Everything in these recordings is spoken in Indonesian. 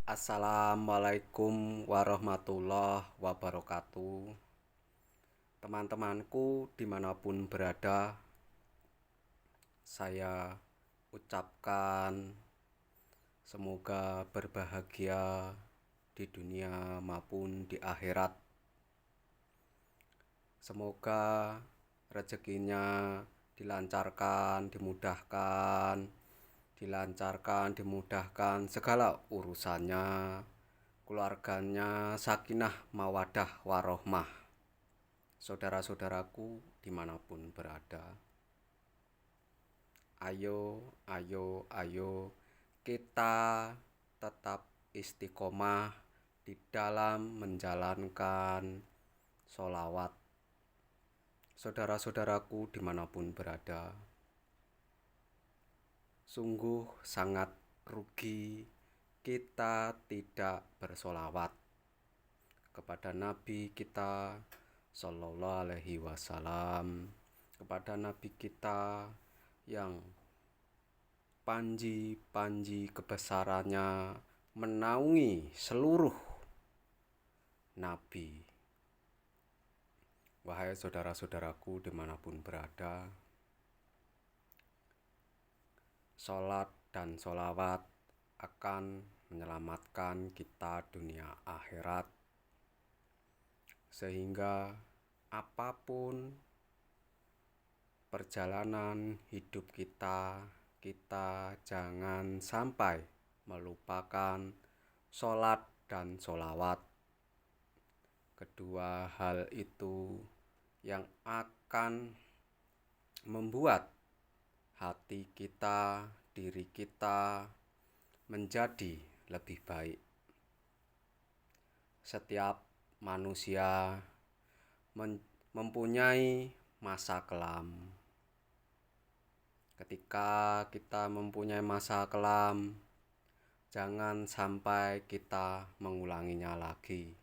Assalamualaikum warahmatullahi wabarakatuh. Teman-temanku dimanapun berada, saya ucapkan semoga berbahagia di dunia maupun di akhirat. Semoga rezekinya dimudahkan segala urusannya, keluarganya sakinah mawadah warohmah. Saudara-saudaraku dimanapun berada, ayo kita tetap istiqomah di dalam menjalankan sholawat. Saudara-saudaraku dimanapun berada, sungguh sangat rugi kita tidak bersolawat kepada Nabi kita Sallallahu Alaihi Wasallam, kepada Nabi kita yang panji kebesarannya menaungi seluruh Nabi. Wahai saudara-saudaraku dimanapun berada, sholat dan sholawat akan menyelamatkan kita dunia akhirat, sehingga apapun perjalanan hidup kita jangan sampai melupakan sholat dan sholawat. Kedua hal itu yang akan membuat hati kita, diri kita menjadi lebih baik. Setiap manusia mempunyai masa kelam. Ketika kita mempunyai masa kelam, jangan sampai kita mengulanginya lagi.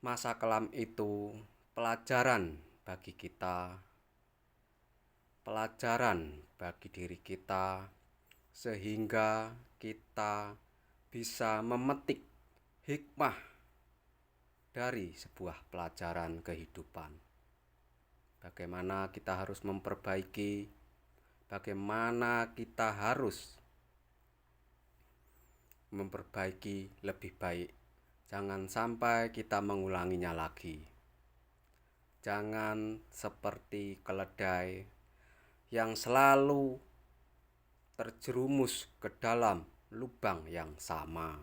Masa kelam itu pelajaran bagi kita, pelajaran bagi diri kita, sehingga kita bisa memetik hikmah dari sebuah pelajaran kehidupan. Bagaimana kita harus memperbaiki, bagaimana kita harus memperbaiki lebih baik. Jangan sampai kita mengulanginya lagi. Jangan seperti keledai yang selalu terjerumus ke dalam lubang yang sama.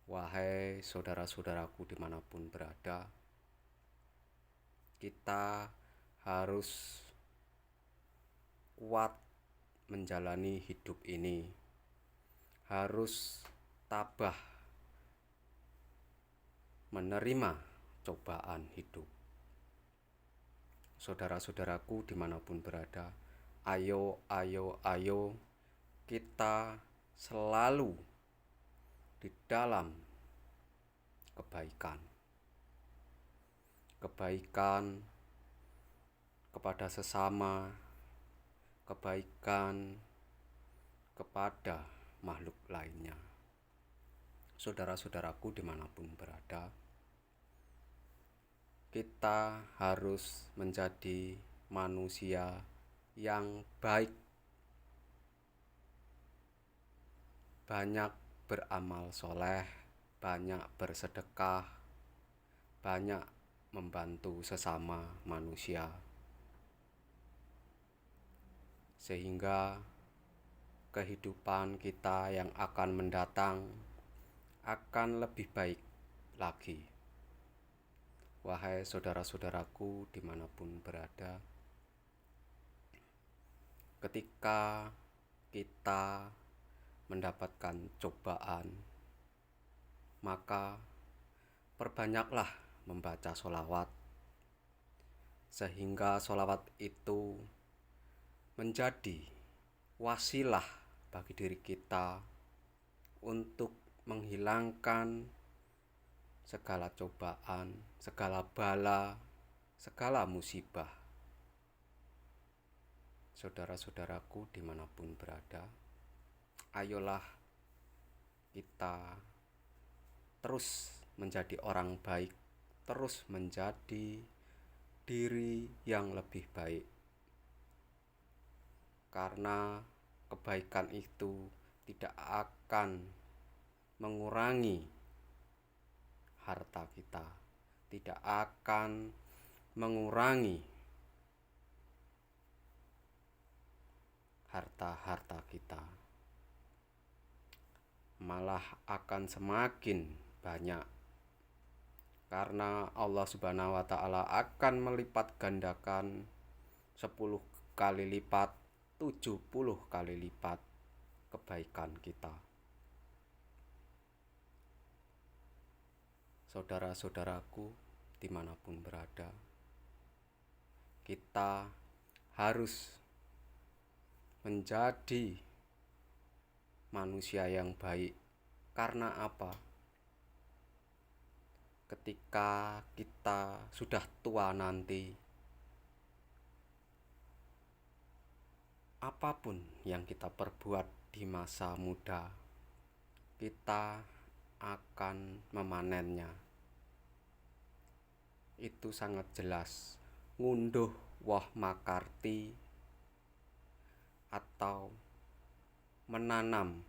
Wahai saudara-saudaraku dimanapun berada, kita harus kuat menjalani hidup ini, harus tabah menerima cobaan hidup. Saudara-saudaraku dimanapun berada, ayo kita selalu di dalam kebaikan kepada sesama, kebaikan kepada makhluk lainnya. Saudara-saudaraku dimanapun berada, kita harus menjadi manusia yang baik, banyak beramal soleh, banyak bersedekah, banyak membantu sesama manusia, sehingga kehidupan kita yang akan mendatang akan lebih baik lagi. Wahai saudara-saudaraku dimanapun berada, ketika kita mendapatkan cobaan, maka perbanyaklah membaca sholawat, sehingga sholawat itu menjadi wasilah bagi diri kita untuk menghilangkan segala cobaan, segala bala, segala musibah. Saudara-saudaraku dimanapun berada, ayolah kita terus menjadi orang baik, terus menjadi diri yang lebih baik. Karena kebaikan itu tidak akan mengurangi harta kita, tidak akan mengurangi harta-harta kita, malah akan semakin banyak, karena Allah Subhanahu wa Ta'ala akan melipat gandakan 10 kali lipat, 70 kali lipat kebaikan kita. Saudara-saudaraku, dimanapun berada, kita harus menjadi manusia yang baik. Karena apa? Ketika kita sudah tua nanti, apapun yang kita perbuat di masa muda, kita akan memanennya. Itu sangat jelas. Ngunduh woh makarti atau menanam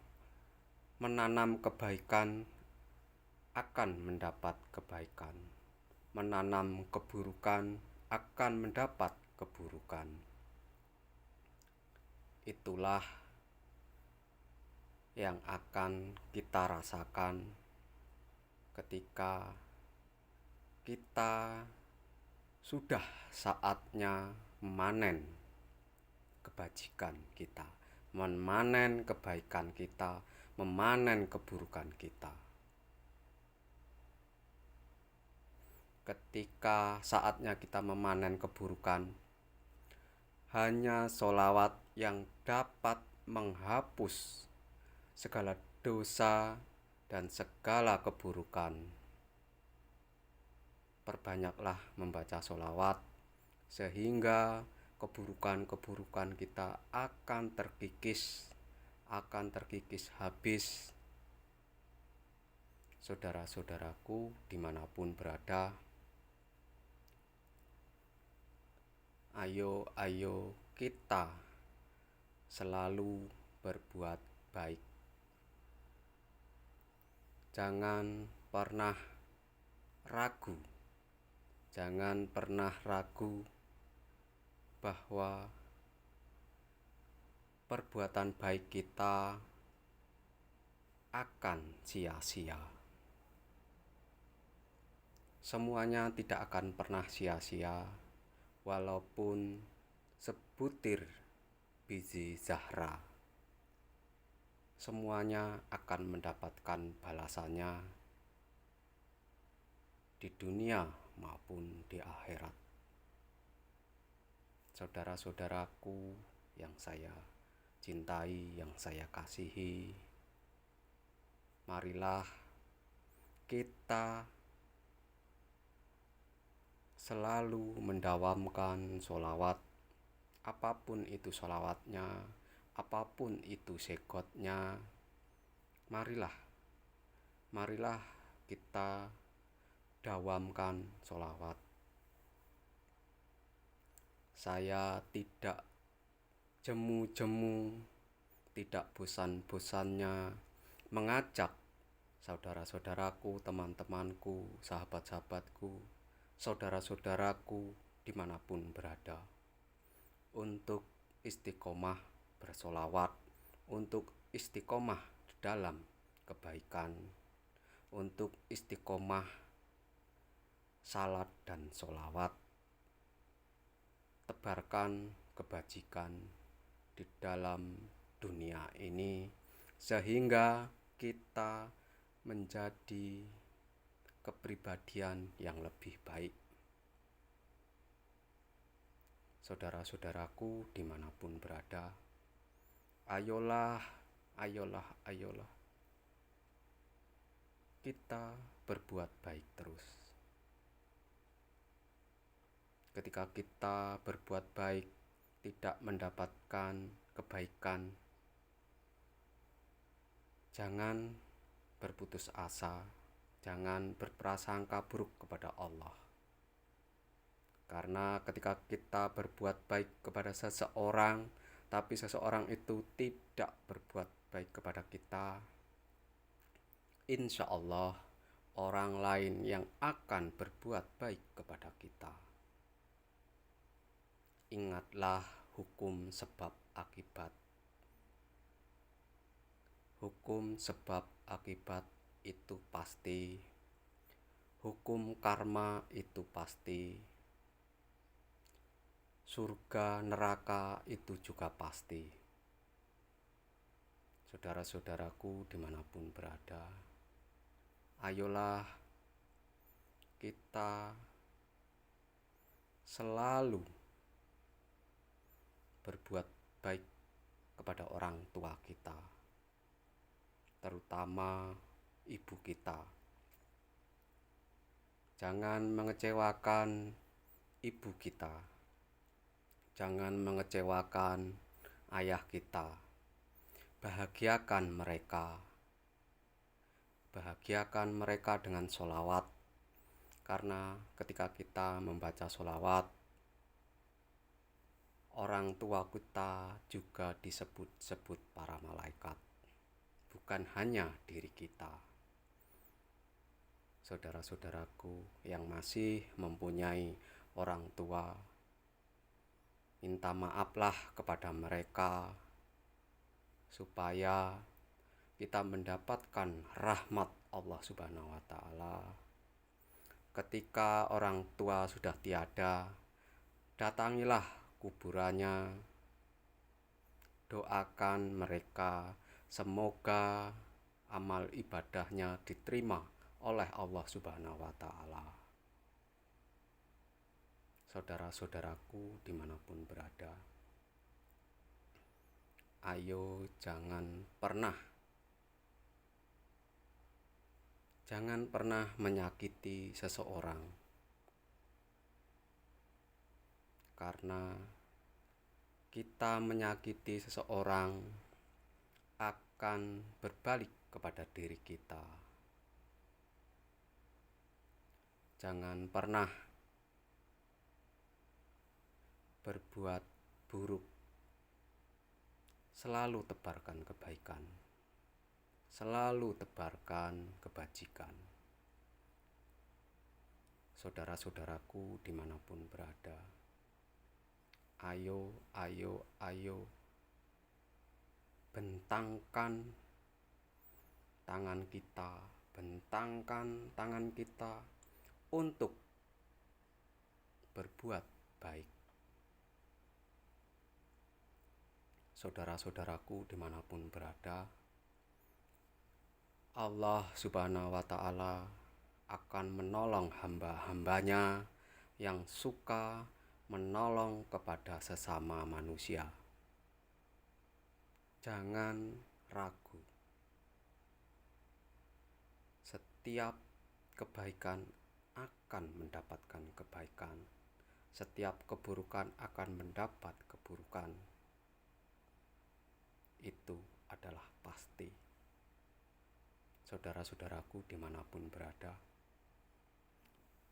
kebaikan akan mendapat kebaikan. Menanam keburukan akan mendapat keburukan. Itulah yang akan kita rasakan ketika kita sudah saatnya memanen kebajikan kita, memanen kebaikan kita, memanen keburukan kita. Ketika saatnya kita memanen keburukan, hanya sholawat yang dapat menghapus segala dosa dan segala keburukan. Perbanyaklah membaca sholawat, sehingga keburukan-keburukan kita akan terkikis habis. Saudara-saudaraku dimanapun berada, ayo kita selalu berbuat baik. Jangan pernah ragu bahwa perbuatan baik kita akan sia-sia. Semuanya tidak akan pernah sia-sia, walaupun sebutir biji zahra. Semuanya akan mendapatkan balasannya di dunia maupun di akhirat. Saudara-saudaraku yang saya cintai, yang saya kasihi, marilah kita selalu mendawamkan sholawat, apapun itu sholawatnya, apapun itu segotnya. Marilah kita dawamkan sholawat. Saya tidak jemu-jemu, tidak bosan-bosannya mengajak saudara-saudaraku, teman-temanku, sahabat-sahabatku, saudara-saudaraku dimanapun berada, untuk istiqomah bersolawat, untuk istiqomah dalam kebaikan, untuk istiqomah salat dan solawat. Tebarkan kebajikan di dalam dunia ini, sehingga kita menjadi kepribadian yang lebih baik. Saudara-saudaraku dimanapun berada, ayolah kita berbuat baik terus. Ketika kita berbuat baik tidak mendapatkan kebaikan, jangan berputus asa, jangan berprasangka buruk kepada Allah. Karena ketika kita berbuat baik kepada seseorang, tapi seseorang itu tidak berbuat baik kepada kita, insya Allah orang lain yang akan berbuat baik kepada kita. Ingatlah hukum sebab akibat. Hukum sebab akibat itu pasti. Hukum karma itu pasti. Surga neraka itu juga pasti. Saudara-saudaraku dimanapun berada, ayolah kita selalu berbuat baik kepada orang tua kita, terutama ibu kita. Jangan mengecewakan ibu kita, jangan mengecewakan ayah kita. Bahagiakan mereka dengan sholawat, karena ketika kita membaca sholawat, orang tua kita juga disebut-sebut para malaikat, bukan hanya diri kita. Saudara-saudaraku yang masih mempunyai orang tua, minta maaflah kepada mereka supaya kita mendapatkan rahmat Allah Subhanahu wa Ta'ala. Ketika orang tua sudah tiada, datangilah kuburannya, doakan mereka semoga amal ibadahnya diterima oleh Allah Subhanahu wa Ta'ala. Saudara-saudaraku dimanapun berada, ayo jangan pernah menyakiti seseorang, karena kita menyakiti seseorang akan berbalik kepada diri kita. Jangan pernah berbuat buruk, selalu tebarkan kebaikan, selalu tebarkan kebajikan. Saudara-saudaraku dimanapun berada, ayo bentangkan tangan kita untuk berbuat baik. Saudara-saudaraku dimanapun berada, Allah Subhanahu wa Ta'ala akan menolong hamba-hambanya yang suka menolong kepada sesama manusia. Jangan ragu, setiap kebaikan akan mendapatkan kebaikan, setiap keburukan akan mendapat keburukan. Itu adalah pasti. Saudara-saudaraku dimanapun berada,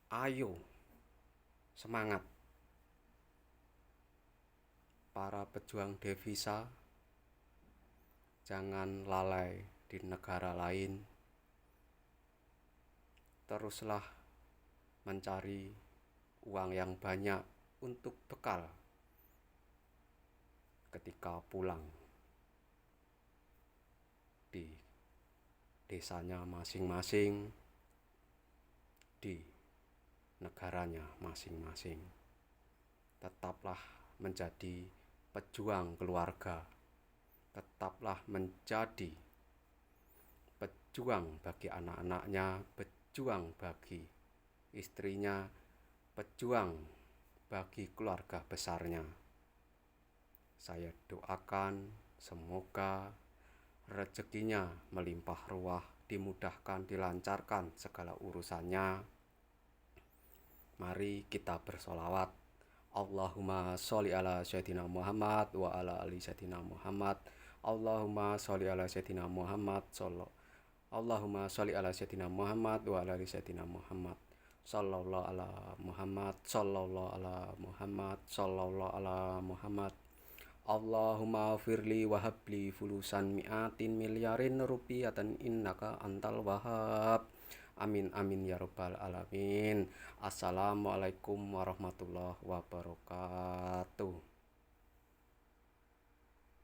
ayo semangat. Para pejuang devisa, jangan lalai di negara lain. Teruslah mencari uang yang banyak untuk bekal ketika pulang di desanya masing-masing, di negaranya masing-masing. Tetaplah menjadi pejuang keluarga, tetaplah menjadi pejuang bagi anak-anaknya, pejuang bagi istrinya, pejuang bagi keluarga besarnya. Saya doakan semoga rezekinya melimpah ruah, dimudahkan, dilancarkan segala urusannya. Mari kita bersolawat. Allahumma sholli ala sayyidina Muhammad wa ala ali sayyidina Muhammad. Allahumma sholli ala sayyidina Muhammad Allahumma sholli ala sayyidina Muhammad wa ala ali sayyidina Muhammad. Sallallahu ala Muhammad, sallallahu ala Muhammad, sallallahu ala Muhammad. Allahumma firli wa habli fulusan mi'atin miliarin rupiatan innaka antal wahhab. Amin amin ya rabbal alamin. Assalamualaikum warahmatullahi wabarakatuh.